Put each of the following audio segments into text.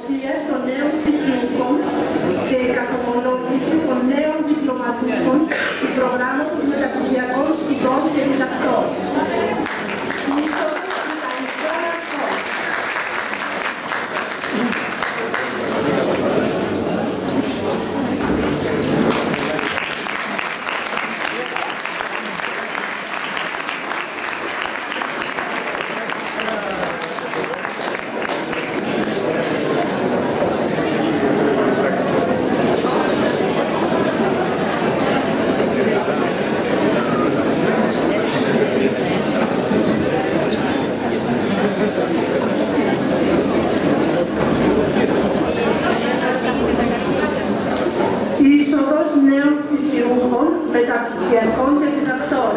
ορκομοσίας των νέων πτυχιούχων και η καθομολόγηση των νέων διπλωματούχων του προγράμματος μεταπτυχιακών σπουδών και διδακτών. Μεταπτυχιακών και διδακτών.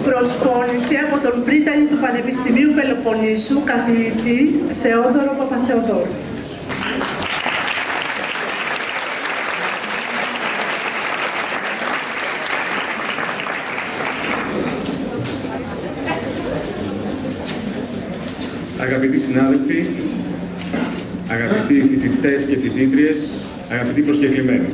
Προσφώνηση από τον πρίτανη του Πανεπιστημίου Πελοποννήσου, καθηγητή Θεόδωρο Παπαθεοδόρου. Αγαπητοί συνάδελφοι, αγαπητοί φοιτητές και φοιτήτριες, αγαπητοί προσκεκλημένοι.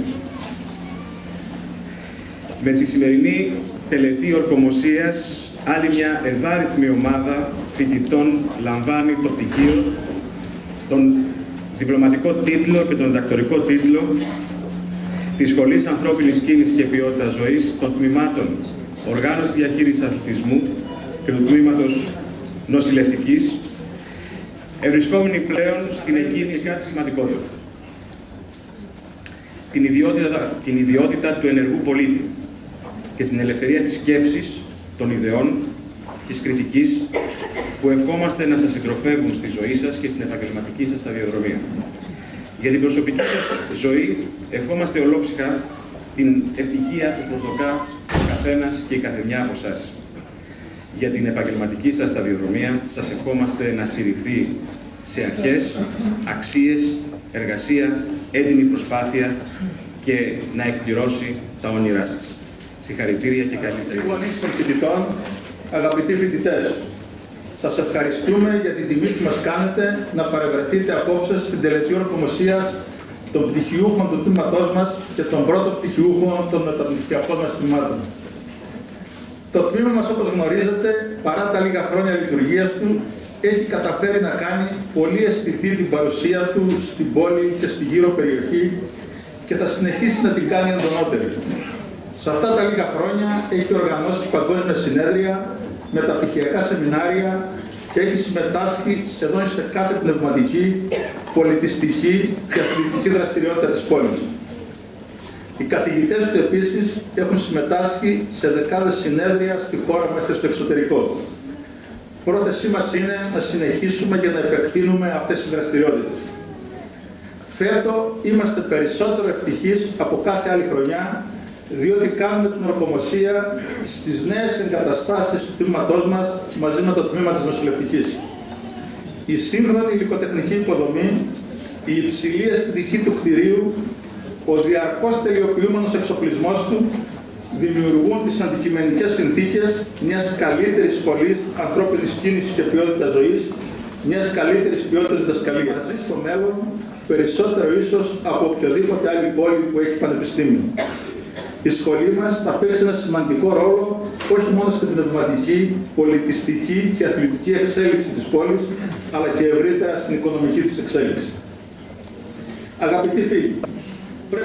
Με τη σημερινή τελετή ορκομοσίας, άλλη μια ευάριθμη ομάδα φοιτητών λαμβάνει το πτυχίο, τον διπλωματικό τίτλο και τον διδακτορικό τίτλο της Σχολής Ανθρώπινης Κίνησης και Ποιότητας Ζωής των τμήματων Οργάνωση Διαχείρισης Αθλητισμού και του τμήματος Νοσηλευτικής, ευρισκόμενοι πλέον στην εκκίνηση κάτι σημαντικότερο. Την ιδιότητα του ενεργού πολίτη και την ελευθερία της σκέψης, των ιδεών, της κριτικής, που ευχόμαστε να σας συντροφεύουν στη ζωή σας και στην επαγγελματική σας σταδιοδρομία. Για την προσωπική σας ζωή ευχόμαστε ολόψυχα την ευτυχία που προσδοκά ο καθένας και η καθεμιά από εσάς. Για την επαγγελματική σας σταδιοδρομία σας ευχόμαστε να στηριχθεί σε αρχές, αξίες, εργασία, έντιμη προσπάθεια και να εκπληρώσει τα όνειρά σας. Συγχαρητήρια και καλή σταδιοδρομία. Γονείς των φοιτητών, αγαπητοί φοιτητές, σας ευχαριστούμε για την τιμή που μας κάνετε να παρευρεθείτε απόψε στην τελετή ορκομοσίας των πτυχιούχων του τμήματός μας και των πρώτων πτυχιούχων των μεταπτυχιακών μας τμήματων. Το τμήμα μας, όπως γνωρίζετε, παρά τα λίγα χρόνια λειτουργίας του, έχει καταφέρει να κάνει πολύ αισθητή την παρουσία του στην πόλη και στη γύρω περιοχή και θα συνεχίσει να την κάνει εντονότερη. Σε αυτά τα λίγα χρόνια έχει οργανώσει παγκόσμια συνέδρια, μεταπτυχιακά σεμινάρια και έχει συμμετάσχει σχεδόν σε κάθε πνευματική, πολιτιστική και αθλητική δραστηριότητα της πόλης. Οι καθηγητές του επίσης έχουν συμμετάσχει σε δεκάδες συνέδρια στη χώρα μας και στο εξωτερικό. Πρόθεσή μας είναι να συνεχίσουμε και να επεκτείνουμε αυτές τις δραστηριότητες. Φέτο είμαστε περισσότερο ευτυχείς από κάθε άλλη χρονιά, διότι κάνουμε την ορκομοσία στις νέες εγκαταστάσεις του τμήματός μας μαζί με το τμήμα της νοσηλευτικής. Η σύγχρονη υλικοτεχνική υποδομή, η υψηλή αισθητική του κτηρίου, ο διαρκώς τελειοποιούμενος εξοπλισμός του δημιουργούν τις αντικειμενικές συνθήκες μιας καλύτερης σχολής ανθρώπινης κίνησης και ποιότητας ζωής, μιας καλύτερης ποιότητας διδασκαλίας. Ζει στο μέλλον περισσότερο ίσως από οποιοδήποτε άλλη πόλη που έχει πανεπιστήμιο. Η σχολή μας θα παίξει ένα σημαντικό ρόλο όχι μόνο στην πνευματική, πολιτιστική και αθλητική εξέλιξη της πόλης, αλλά και ευρύτερα στην οικονομική της εξέλιξη. Αγαπητοί φίλοι,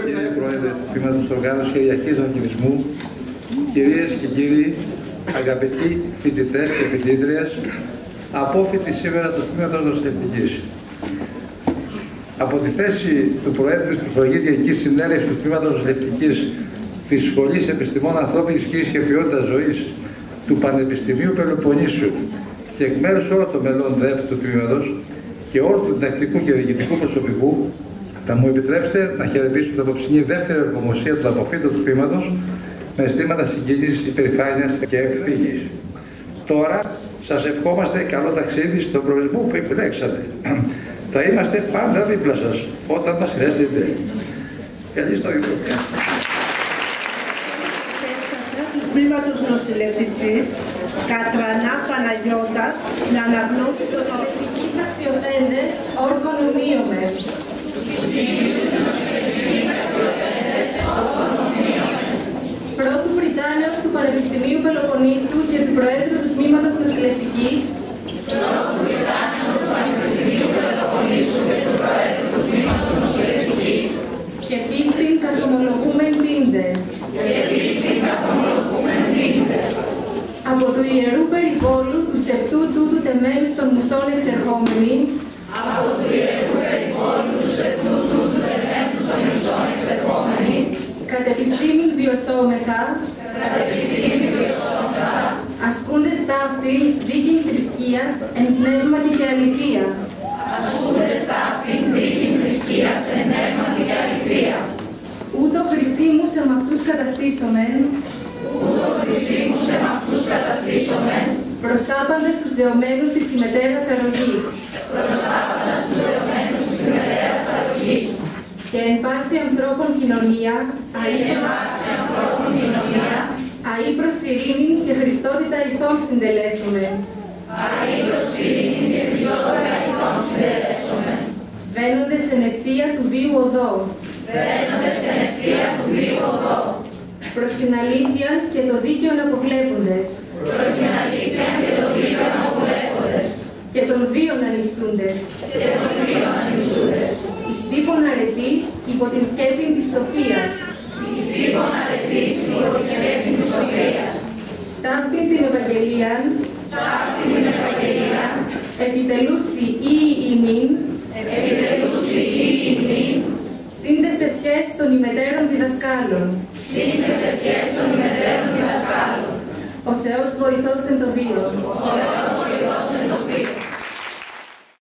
κύριε Πρόεδρε του Τμήματος Οργάνωσης και Διαχείρισης του Δανεισμού, κυρίες και κύριοι, αγαπητοί φοιτητές και φοιτήτριες, απόφοιτοι σήμερα του Τμήματος Νοσηλευτικής. Από τη θέση του Προέδρου της Προσωρινής Γενικής Συνέλευσης του Τμήματος Νοσηλευτικής της Σχολής Επιστημών Ανθρώπινης Φύσης και Ποιότητας Ζωής του Πανεπιστημίου Πελοποννήσου και εκ μέρους όλων των μελών ΔΕΦ του Τμήματος και όλου του διδακτικού και διοικητικού προσωπικού, θα μου επιτρέψετε να χαιρετήσω την απόψινή δεύτερη εργομοσία του αποφύτου του Τμήματος με αισθήματα συγκίνησης, υπερηφάνειας και ευτυχής. Τώρα σας ευχόμαστε καλό ταξίδι στον προορισμό που επιλέξατε. Θα είμαστε πάντα δίπλα σας όταν μας χρειάζεται. Καλή στοργία. Του Τμήματος Νοσηλευτικής, Κατρανά Παναγιώτα, να αναγνώσει το νοσηλευτικής αξιοθέντες όργων ομοίωμε. Πρώτου Βρυτάνεως του Πανεπιστημίου Πελοποννήσου και του Προέδρου του Τμήματος Νοσηλευτικής. Πρώτου Βρυτάνεως του Πανεπιστημίου Πελοποννήσου και του Προέδρου του Τμήματος Νοσηλευτικής. Και πίστην καθομολογούμεν τίντε. Από του Ιερού Περιβόλου του σεπτού τούτου τεμένους των μουσών εξερχόμενοι. Από του Ιερού Περιβόλου του σεπτού τούτου τεμένους των μουσών εξερχόμενοι. Κατ' επιστήμην βιωσόμεθα. Ασκούντες ταύτην δίκην θρησκείας εν πνεύματι και αληθεία. Ασκούντες ταύτην δίκην θρησκείας εν πνεύματι και αληθεία. Ούτω χρησίμους εμ' αυτούς καταστήσομεν. Προσάπαντες τους δεωμένους της ημετέρας αρρωγής. Και εν πάση ανθρώπων κοινωνία, αεί προς ειρήνην και χριστότητα ηθών συντελέσομεν. Βαίνοντες εν ευθεία του βίου οδό. Προς την αλήθεια και το δίκαιο αποβλέποντες. Και των βίων ανισούντες. Εις τύπων αρετής υπό την σκέπην της σοφίας. Ταύτην την Ευαγγελίαν. Επιτελούσι ή ημίν. Σύντες ευχές των ημετέρων διδασκάλων. Ο Θεός βοηθός εν το βίο.